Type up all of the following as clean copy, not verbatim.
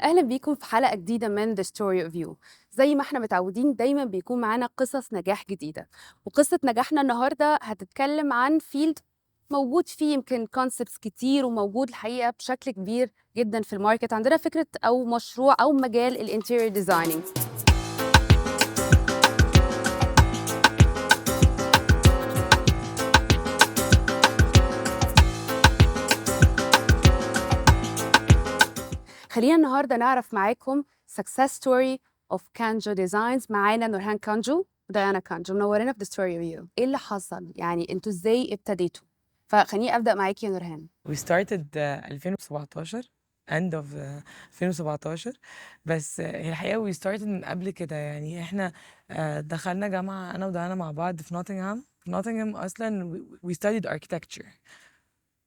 أهلا بيكم في حلقة جديدة من The Story of You. زي ما احنا متعودين دايما بيكون معانا قصص نجاح جديدة، وقصة نجاحنا النهاردة هتتكلم عن فيلد موجود فيه يمكن كونسبتس كتير، وموجود الحقيقة بشكل كبير جدا في الماركت. عندنا فكرة أو مشروع أو مجال الانتيريور ديزايننج. خلينا النهارده نعرف معاكم success story of كانجو ديزاينز. معانا نورهان كانجو وديانا كانجو، منورينا في The Story of You. ايه اللي حصل؟ يعني انتوا ازاي ابتديتوا؟ فخليني ابدا معاكي يا نورهان. We started 2017 end of 2017. بس هي الحقيقة we started من قبل كده. يعني احنا دخلنا جامعة أنا ودانا مع بعض في نوتنغهام. في نوتنغهام أصلا we studied architecture.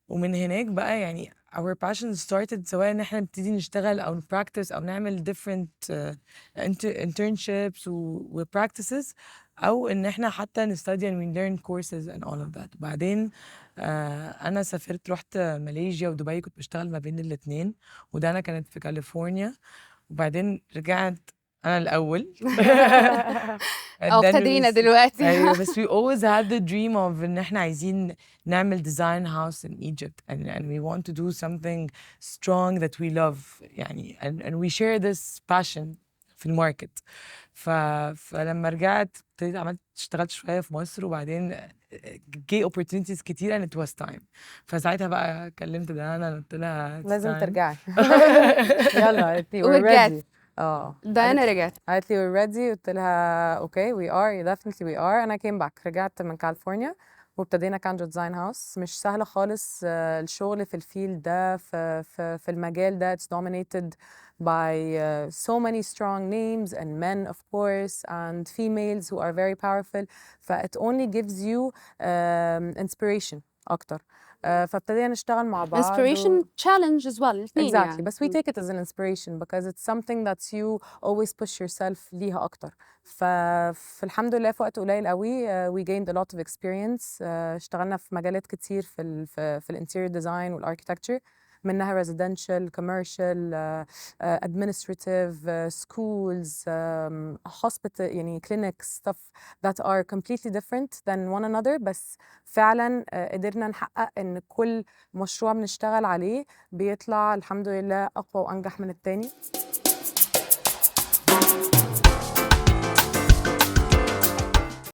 ومن هناك بقى يعني our passion started، سواء ان احنا نبتدي نشتغل او practice او نعمل different internships و practices، او ان احنا حتى نستدي and we learn courses and all of that. بعدين انا سافرت، رحت ماليزيا ودبي، كنت بشتغل ما بين الاتنين، وده انا كانت في كاليفورنيا. وبعدين رجعت انا الاول. And او then we ابتدينا دلوقتي. أيوة، بس we always had the dream of إن إحنا عايزين نعمل design house in Egypt, and we want to do something strong that we love يعني, and we share this passion في الماركت. فلما رجعت ابتديت اشتغلت شوية في مصر، وبعدين جه opportunities كتير and it was time. فساعتها بقى كلمت دانا، قلت لها it's لازم time. ترجعي. يلا قالت لي we're ورجعت ready. ديانا رجعت. قالت لي we're ready. قلت لها okay we are definitely we are and I came back. رجعت من كاليفورنيا وابتدينا كانجو ديزاين هاوس. مش سهل خالص الشغل في الفيلد ده، في المجال ده. It's dominated by so many strong names and men of course and females who are very powerful. it only gives you inspiration أكتر. فابتدينا نشتغل مع بعض inspiration challenge as well الاثنين exactly. يعني. But we take it as an inspiration because it's something that you always push yourself ليها أكتر. فالحمد لله في وقت قليل قوي we gained a lot of experience. اشتغلنا في مجالات كتير في الانتيريور ديزاين والاركيتكتشر، منها residential, commercial, administrative, schools, hospital يعني clinics, stuff that are completely different than one another. بس فعلا قدرنا نحقق إن كل مشروع بنشتغل عليه بيطلع الحمد لله أقوى وأنجح من التاني.